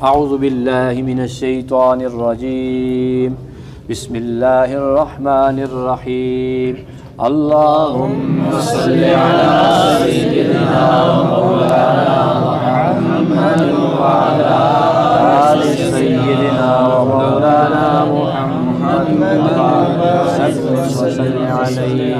اعوذ باللہ من الشیطان الرجیم بسم اللہ الرحمن الرحیم اللہم صل علی سیدنا مولانا محمد وعلی آل سیدنا مولانا محمد صلی علیہ۔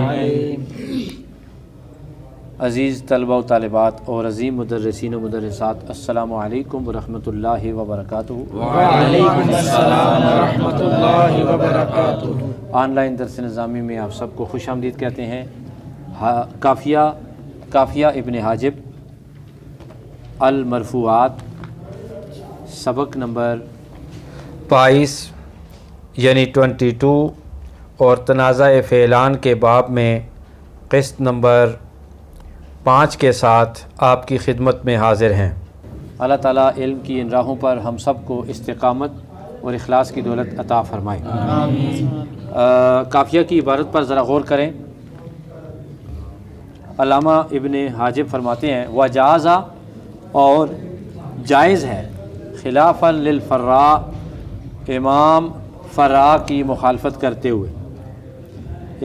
عزیز طلبہ و طالبات اور عظیم مدرسین و مدرسات، السلام علیکم ورحمۃ اللہ وبرکاتہ۔ وعلیکم السلام ورحمۃ اللہ وبرکاتہ۔ آن لائن درس نظامی میں آپ سب کو خوش آمدید کہتے ہیں۔ کافیہ ابن حاجب المرفوعات سبق نمبر 22 یعنی 22 اور تنازع فعلان کے باب میں قسط نمبر 5 کے ساتھ آپ کی خدمت میں حاضر ہیں۔ اللہ تعالیٰ علم کی ان راہوں پر ہم سب کو استقامت اور اخلاص کی دولت عطا فرمائے۔ کافیہ کی عبارت پر ذرا غور کریں۔ علامہ ابن حاجب فرماتے ہیں وجازہ اور جائز ہے خلافاً للفراء، امام فراء کی مخالفت کرتے ہوئے،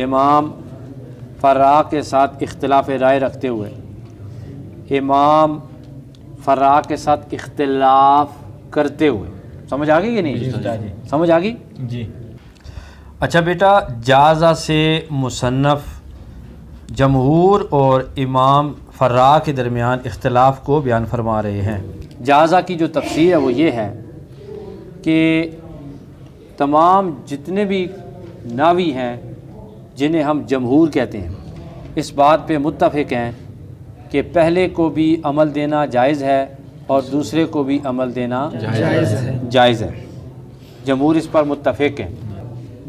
امام فراء کے ساتھ اختلاف رائے رکھتے ہوئے، امام فراء کے ساتھ اختلاف کرتے ہوئے۔ سمجھ آ گئی کہ نہیں؟ سمجھ آ گئی؟ جی۔ اچھا بیٹا، جازہ سے مصنف جمہور اور امام فراء کے درمیان اختلاف کو بیان فرما رہے ہیں۔ جازہ کی جو تفسیر ہے وہ یہ ہے کہ تمام جتنے بھی ناوی ہیں جنہیں ہم جمہور کہتے ہیں، اس بات پہ متفق ہیں کہ پہلے کو بھی عمل دینا جائز ہے اور دوسرے کو بھی عمل دینا جائز ہے۔ جمہور اس پر متفق ہیں۔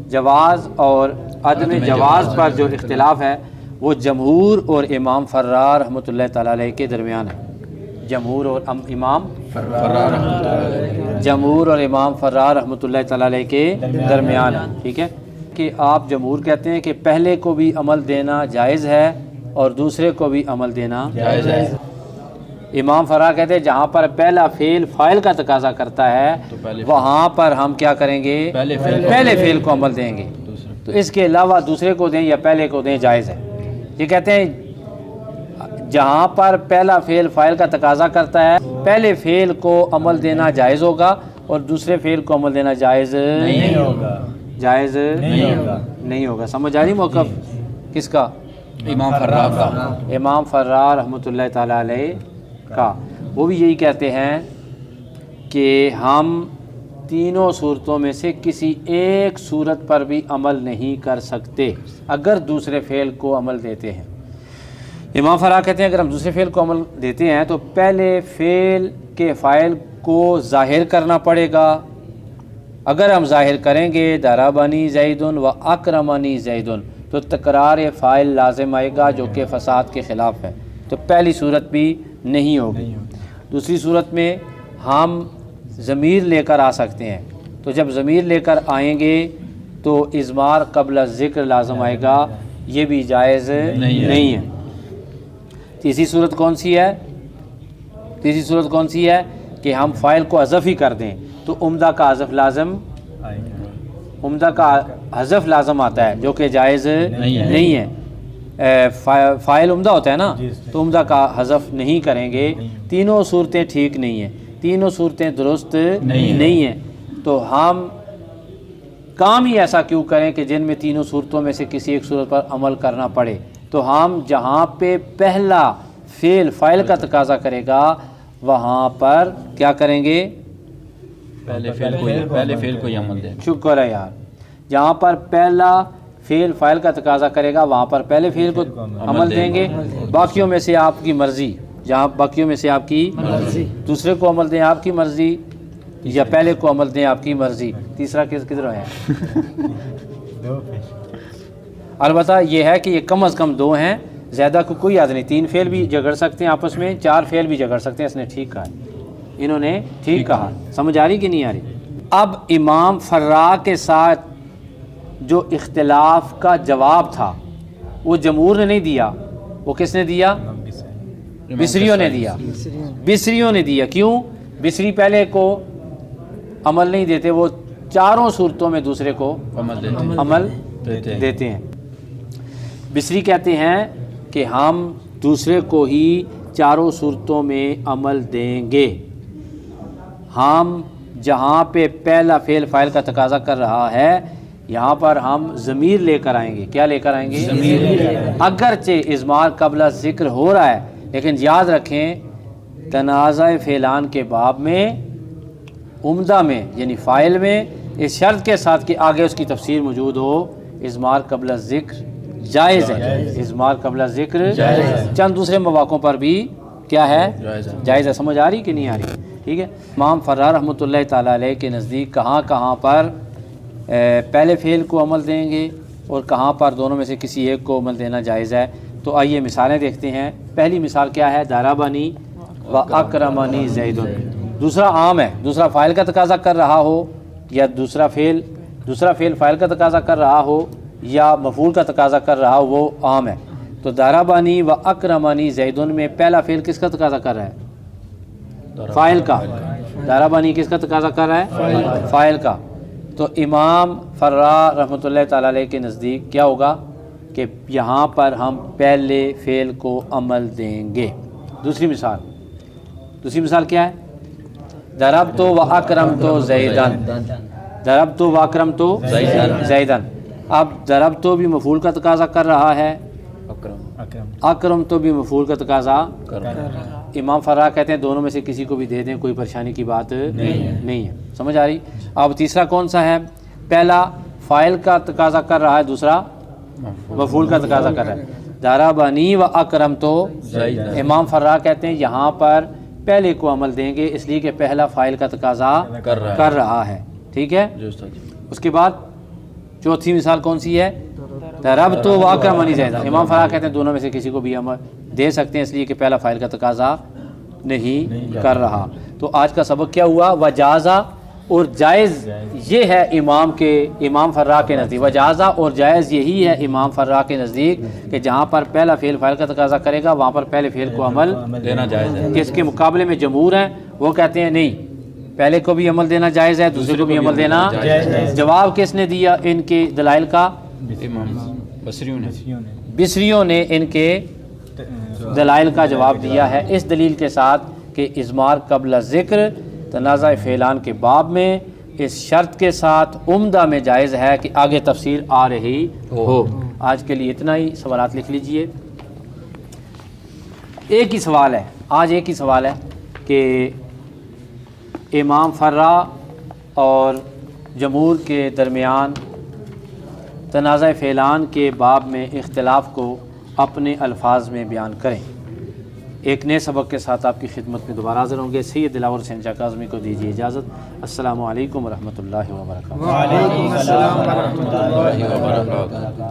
جواز اور عدم جواز پر جو اختلاف ہے وہ جمہور اور امام فراء رحمۃ اللہ تعالیٰ علیہ کے درمیان ہے۔ جمہور اور امام فراء رحمۃ اللہ تعالیٰ علیہ کے درمیان ہے۔ ٹھیک ہے کہ آپ جمہور کہتے ہیں کہ پہلے کو بھی عمل دینا جائز ہے اور دوسرے کو بھی عمل دینا جائز ہے۔ امام فراء کہتے ہیں جہاں پر پہلا فعل فاعل کا تقاضا کرتا ہے وہاں پر ہم کیا کریں گے؟ پہلے فعل کو عمل دیں گے، تو اس کے علاوہ دوسرے کو دیں یا پہلے کو دیں جائز ہے۔ یہ کہتے ہیں جہاں پر پہلا فعل فاعل کا تقاضا کرتا ہے پہلے فعل کو عمل دینا جائز ہوگا اور دوسرے فعل کو عمل دینا جائز نہیں ہوگا۔ سمجھ آ رہی موقف کس کا؟ امام فراء کا۔ امام فراء رحمۃ اللہ تعالیٰ علیہ کا۔ وہ بھی یہی کہتے ہیں کہ ہم تینوں صورتوں میں سے کسی ایک صورت پر بھی عمل نہیں کر سکتے اگر دوسرے فعل کو عمل دیتے ہیں۔ امام فراء کہتے ہیں اگر ہم دوسرے فعل کو عمل دیتے ہیں تو پہلے فعل کے فاعل کو ظاہر کرنا پڑے گا۔ اگر ہم ظاہر کریں گے ضربنی زید و اکرمنی زید تو تکرار فاعل لازم آئے گا جو کہ فساد کے خلاف ہے، تو پہلی صورت بھی نہیں ہوگی۔ دوسری صورت میں ہم ضمیر لے کر آ سکتے ہیں، تو جب ضمیر لے کر آئیں گے تو اضمار قبل ذکر لازم آئے گا، یہ بھی جائز نہیں ہے۔ تیسری صورت کون سی ہے؟ کہ ہم فاعل کو حذف ہی کر دیں تو عمدہ کا حذف لازم آتا ہے جو کہ جائز نہیں ہے۔ فاعل عمدہ ہوتا ہے نا، تو عمدہ کا حذف نہیں کریں گے۔ تینوں صورتیں ٹھیک نہیں ہیں، تینوں صورتیں درست نہیں ہیں، تو ہم کام ہی ایسا کیوں کریں کہ جن میں تینوں صورتوں میں سے کسی ایک صورت پر عمل کرنا پڑے؟ تو ہم جہاں پہ پہلا فعل فاعل کا تقاضا کرے گا وہاں پر کیا کریں گے؟ پہلے فعل کو عمل دیں۔ شکر ہے یار، جہاں پر پہلا فعل فاعل کا تقاضا کرے گا وہاں پر پہلے فعل کو عمل دیں گے۔ باقیوں میں سے آپ کی مرضی، جہاں باقیوں میں سے آپ کی دوسرے کو عمل دیں آپ کی مرضی یا پہلے کو عمل دیں آپ کی مرضی۔ تیسرا کدھر ہے؟ البتہ یہ ہے کہ یہ کم از کم 2 ہیں، زیادہ کو کوئی یاد نہیں۔ 3 فعل بھی جگڑ سکتے ہیں آپس میں، 4 فعل بھی جگڑ سکتے ہیں۔ اس نے ٹھیک کہا، انہوں نے ٹھیک کہا۔ سمجھ آ رہی کہ نہیں آ رہی؟ اب امام فراء کے ساتھ جو اختلاف کا جواب تھا وہ جمہور نے نہیں دیا، وہ کس نے دیا؟ بصریوں نے دیا۔ بصریوں نے دیا۔ کیوں؟ بصری پہلے کو عمل نہیں دیتے، وہ چاروں صورتوں میں دوسرے کو عمل دیتے ہیں۔ بصری کہتے ہیں کہ ہم دوسرے کو ہی چاروں صورتوں میں عمل دیں گے۔ ہم جہاں پہ پہلا فعل فاعل کا تقاضا کر رہا ہے یہاں پر ہم ضمیر لے کر آئیں گے۔ کیا لے کر آئیں گے؟ اگرچہ اضمار قبل ذکر ہو رہا ہے، لیکن یاد رکھیں تنازع فعلان کے باب میں عمدہ میں یعنی فاعل میں اس شرط کے ساتھ کہ آگے اس کی تفسیر موجود ہو، اضمار قبل ذکر جائز ہے، اضمار قبل ذکر چند دوسرے مواقعوں پر بھی کیا ہے؟ جائز ہے۔ سمجھ آ رہی کہ نہیں آ رہی؟ ٹھیک ہے۔ امام فرار رحمۃ اللہ تعالیٰ علیہ کے نزدیک کہاں کہاں پر پہلے فعل کو عمل دیں گے اور کہاں پر دونوں میں سے کسی ایک کو عمل دینا جائز ہے، تو آئیے مثالیں دیکھتے ہیں۔ پہلی مثال کیا ہے؟ ضربنی و اکرمنی زید۔ دوسرا عام ہے، دوسرا فاعل کا تقاضا کر رہا ہو یا دوسرا فعل فاعل کا تقاضا کر رہا ہو یا مفعول کا تقاضا کر رہا ہو، وہ عام ہے۔ تو ضربنی و اکرمنی زید میں پہلا فعل کس کا تقاضا کر رہا ہے؟ فاعل کا۔ ضربنی کس کا تقاضا کر رہا ہے؟ فاعل کا۔ تو امام فرار رحمۃ اللہ تعالیٰ علیہ کے نزدیک کیا ہوگا کہ یہاں پر ہم پہلے فعل کو عمل دیں گے۔ دوسری مثال کیا ہے؟ ضربت و اکرمت زیدن، ضربت و اکرمت زیدن۔ اب ضربت بھی مفعول کا تقاضا کر رہا ہے، اکرمت بھی مفعول کا تقاضا کر رہا ہے۔ امام فرار کہتے ہیں دونوں میں سے کسی کو بھی دے دیں، کوئی پریشانی کی بات نہیں ہے۔ سمجھ آ رہی؟ اب تیسرا کون سا ہے؟ پہلا فاعل کا تقاضا کر رہا ہے، دوسرا مفعول کا تقاضا کر رہا ہے۔ ضربنی و اکرمت، امام فرار کہتے ہیں یہاں پر پہلے کو عمل دیں گے اس لیے کہ پہلا فاعل کا تقاضا کر رہا ہے۔ ٹھیک ہے۔ اس کے بعد چوتھی مثال کون سی ہے؟ ضربت و اکرمنی زید۔ امام فرار کہتے ہیں دونوں میں سے کسی کو بھی عمل دے سکتے ہیں اس لیے کہ پہلا فاعل کا تقاضا نہیں کر رہا۔ تو آج کا سبق کیا ہوا؟ وجازہ اور جائز یہ ہے امام فرار کے نزدیک، وجازہ اور جائز یہی ہے امام فرار کے نزدیک کہ جہاں پر پہلا فعل فاعل کا تقاضا کرے گا وہاں پر پہلے فعل کو عمل دینا جائز ہے۔ اس کے مقابلے میں جمہور ہیں، وہ کہتے ہیں نہیں، پہلے کو بھی عمل دینا جائز ہے، دوسرے کو بھی عمل دینا جواب کس نے دیا ان کے دلائل کا؟ بصریوں نے ان کے دلائل کا جواب دیا ہے اس دلیل کے ساتھ کہ اضمار قبل ذکر تنازع فعلان کے باب میں اس شرط کے ساتھ عمدہ میں جائز ہے کہ آگے تفسیر آ رہی ہو۔ آج کے لیے اتنا ہی، سوالات لکھ لیجئے۔ ایک ہی سوال ہے کہ امام فرا اور جمہور کے درمیان تنازع فعلان کے باب میں اختلاف کو اپنے الفاظ میں بیان کریں۔ ایک نئے سبق کے ساتھ آپ کی خدمت میں دوبارہ حاضر ہوں گے۔ سید دلاور حسین شاہ کاظمی کو دیجیے اجازت۔ السلام علیکم ورحمۃ اللہ وبرکاتہ۔ وعلیکم السلام ورحمۃ اللہ وبرکاتہ۔